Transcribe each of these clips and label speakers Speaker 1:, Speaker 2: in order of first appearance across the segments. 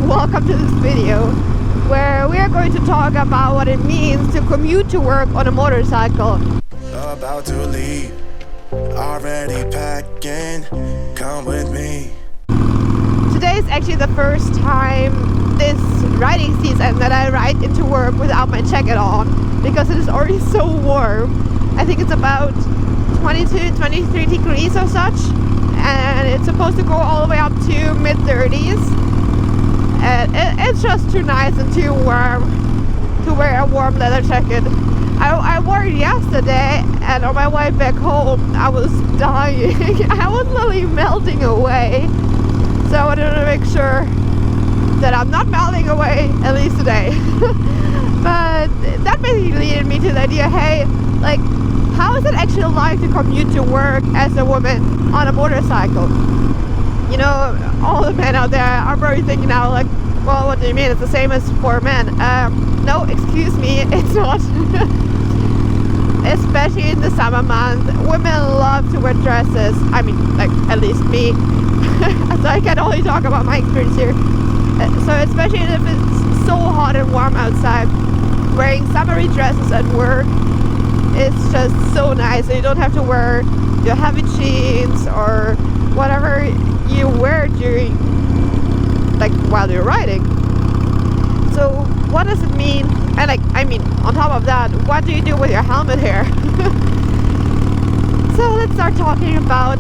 Speaker 1: welcome to this video where we are going to talk about what it means to commute to work on a motorcycle.
Speaker 2: About to leave, already packing, come with me.
Speaker 1: Today is actually the first time this riding season that I ride into work without my jacket on because it is already so warm. I think it's about 22, 23 degrees or such, and it's supposed to go all the way up to mid-30s. And it's just too nice and too warm to wear a warm leather jacket. I wore it yesterday, and on my way back home I was dying. I was literally melting away. So I wanted to make sure that I'm not melting away, at least today. But that basically led me to the idea, hey, like, how is it actually like to commute to work as a woman on a motorcycle? You know, all the men out there are probably thinking now, like, well, what do you mean? It's the same as for men. No, excuse me, it's not. Especially in the summer months, women love to wear dresses. I mean, like, at least me. So I can only talk about my experience here. So especially if it's so hot and warm outside, wearing summery dresses at work, it's just so nice. So you don't have to wear your heavy jeans or whatever you wear during, like, while you're riding. So what does it mean? And like, I mean, on top of that, what do you do with your helmet here? So let's start talking about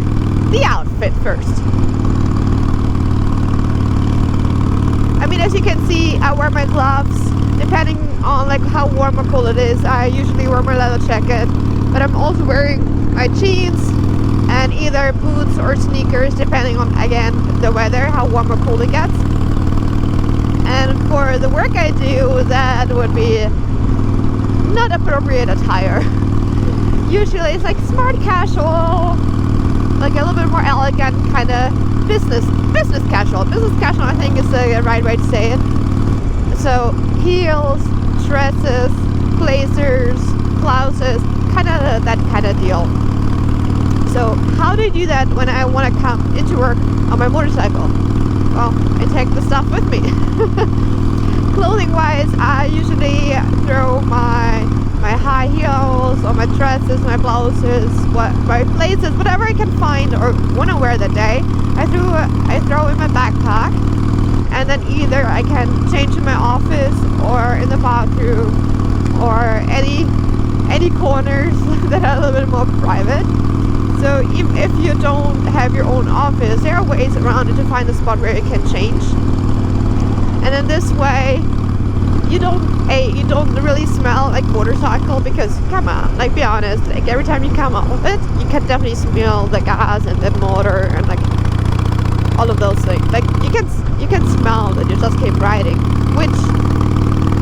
Speaker 1: the outfit first. I mean, as you can see, I wear my gloves. Depending on like how warm or cold it is, I usually wear my leather jacket, but I'm also wearing my jeans and either boots or sneakers, depending on, again, the weather, how warm or cold it gets. And for the work I do, that would be not appropriate attire. Usually it's like smart casual, like a little bit more elegant kind of business casual. Business casual, I think, is the right way to say it. So heels, dresses, blazers, blouses, kind of that kind of deal. So how do I do that when I want to come into work on my motorcycle? Well, I take the stuff with me. Clothing wise, I usually throw my high heels or my dresses, my blouses, my blazers, whatever I can find or want to wear that day. I throw in my backpack, and then either I can change in my office or in the bathroom or any corners that are a little bit more private. So if you don't have your own office, there are ways around it to find a spot where you can change. And in this way, you don't really smell like motorcycle, because come on, like, be honest, like every time you come out of it, you can definitely smell the gas and the motor and like all of those things. Like you can smell that you just keep riding, which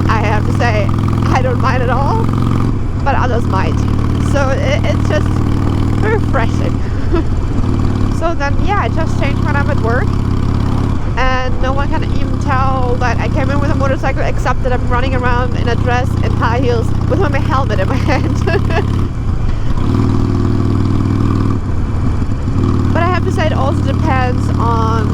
Speaker 1: I have to say I don't mind at all, but others might. So it's just refreshing. So then, yeah, I just change when I'm at work, and no one can even tell that I came in with a motorcycle, except that I'm running around in a dress and high heels with my helmet in my hand. But I have to say, it also depends on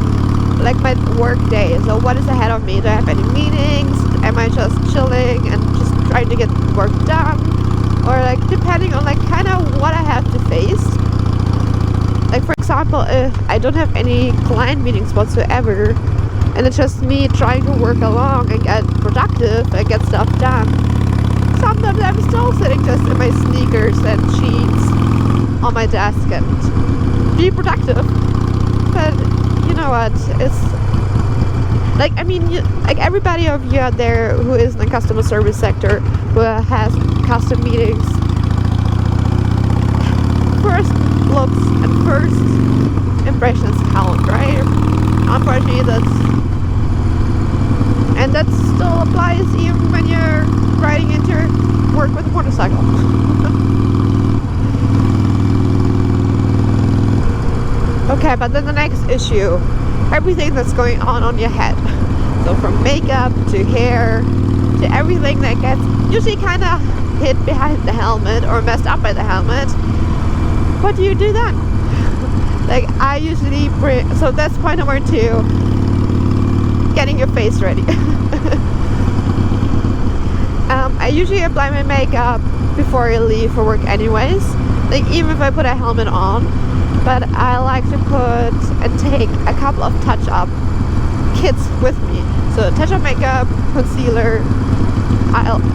Speaker 1: like my work day. So what is ahead of me? Do I have any meetings? Am I just chilling and just trying to get work done? Or like depending on like kind of what I have to face. Like for example, if I don't have any client meetings whatsoever, and it's just me trying to work along and get productive and get stuff done, sometimes I'm still sitting just in my sneakers and jeans on my desk and be productive. But you know what? It's like, I mean, like everybody of you out there who is in the customer service sector, who has custom meetings, first looks and first impressions count, right? Unfortunately, that still applies even when you're riding into work with a motorcycle. Okay, but then the next issue, everything that's going on your head. So from makeup to hair to everything that gets usually kind of hid behind the helmet or messed up by the helmet. What do you do then? Like I usually bring, so that's point number 2. Getting your face ready. I usually apply my makeup before I leave for work anyways, like even if I put a helmet on, but I like to put and take a couple of touch-up kits with me. So touch-up makeup, concealer,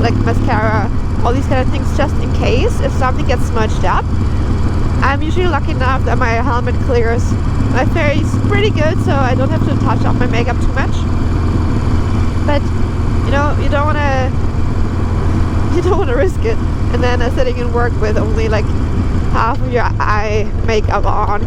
Speaker 1: like mascara, all these kind of things just in case if something gets smudged up. I'm usually lucky enough that my helmet clears my face pretty good, so I don't have to touch up my makeup too much. But you know, you don't want to risk it, and then sitting in work with only like half of your eye makeup on.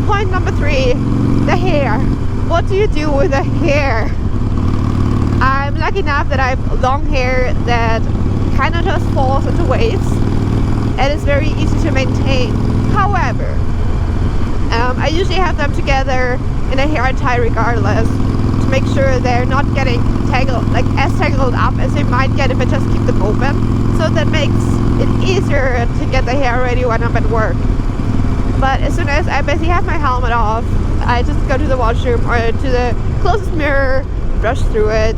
Speaker 1: Point number 3, the hair. What do you do with the hair? I'm lucky enough that I have long hair that kind of just falls into waves and it's very easy to maintain. However, I usually have them together in a hair tie regardless to make sure they're not getting tangled, like as tangled up as they might get if I just keep them open. So that makes it easier to get the hair ready when I'm at work. But as soon as I basically have my helmet off, I just go to the washroom or to the closest mirror, brush through it,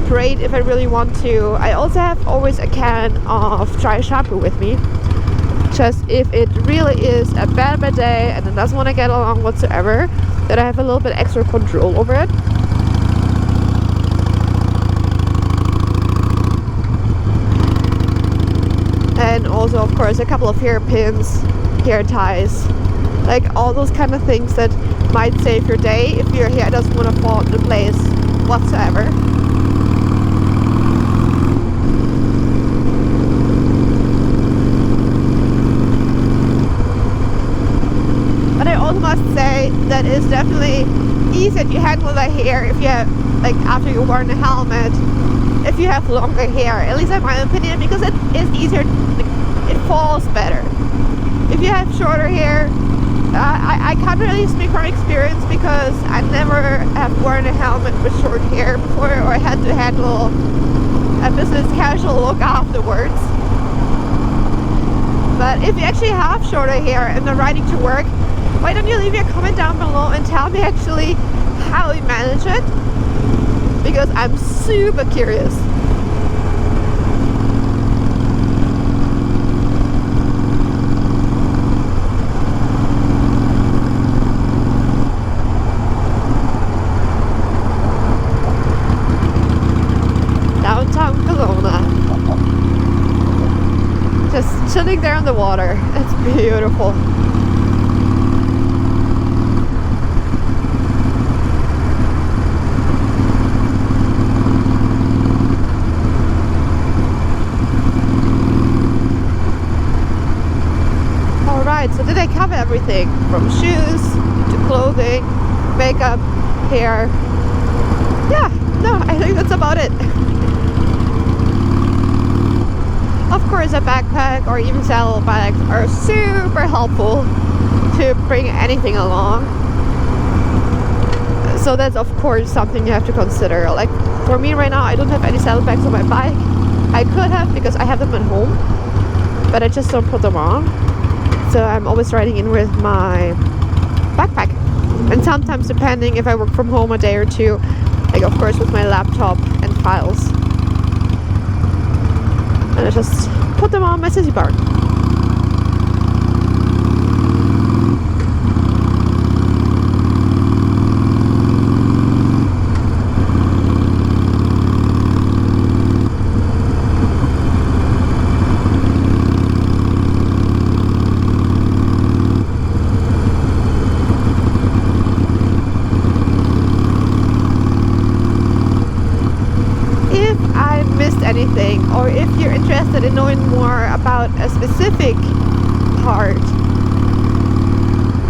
Speaker 1: braid if I really want to. I also have always a can of dry shampoo with me, just if it really is a bad day and it doesn't want to get along whatsoever, that I have a little bit extra control over it. And also, of course, a couple of hairpins, hair ties, like all those kind of things that might save your day if your hair doesn't want to fall into place whatsoever. But I also must say that it's definitely easier to handle the hair if you have, like after you're wearing a helmet, if you have longer hair, at least in my opinion, because it is easier, it falls better. If you have shorter hair, I can't really speak from experience because I never have worn a helmet with short hair before, or I had to handle a business casual look afterwards. But if you actually have shorter hair and are riding to work, why don't you leave your comment down below and tell me actually how you manage it? Because I'm super curious. Downtown Kelowna. Just chilling there on the water. It's beautiful. Alright, so did I cover everything? From shoes to clothing, makeup, hair. Yeah, no, I think that's about it. Of course, a backpack or even saddlebags are super helpful to bring anything along. So that's of course something you have to consider. Like for me right now, I don't have any saddlebags on my bike. I could have because I have them at home, but I just don't put them on. So I'm always riding in with my backpack. And sometimes, depending if I work from home a day or two, like of course with my laptop and files. And I just put them on my sissy bar. Anything, or if you're interested in knowing more about a specific part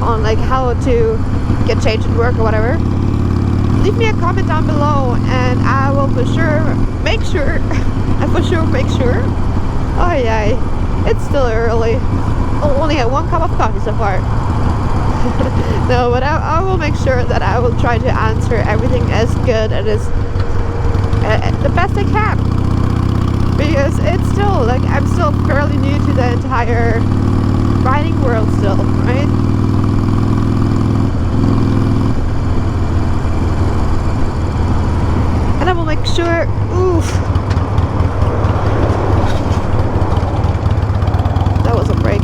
Speaker 1: on like how to get changed at work or whatever, leave me a comment down below, and I will for sure make sure. Oh yeah, it's still early. I only had 1 cup of coffee so far. No, but I will make sure that I will try to answer everything as good and as the best I can, because it's still like I'm still fairly new to the entire writing world still, right? And I will make sure. Oof. That was a break.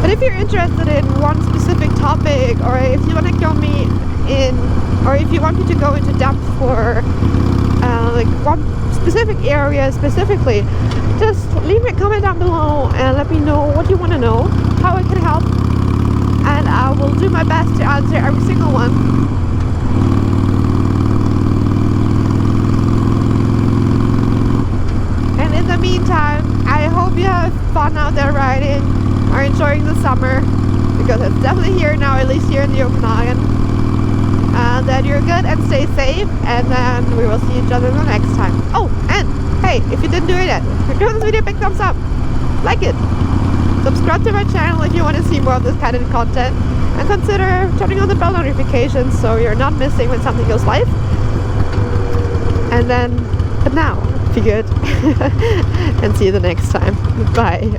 Speaker 1: But if you're interested in one specific topic, or if you want to go me in, or if you want me to go into depth for like one specific area specifically, just leave me a comment down below and let me know what you want to know, how I can help, and I will do my best to answer every single one. And in the meantime, I hope you have fun out there riding, are enjoying the summer, because it's definitely here now, at least here in the Okanagan. And that you're good and stay safe, and then we will see each other the next time. Oh, and hey, if you didn't do it yet, give this video a big thumbs up, like it, subscribe to my channel if you want to see more of this kind of content, and consider turning on the bell notifications so you're not missing when something goes live. And then, but now, be good, and see you the next time. Bye.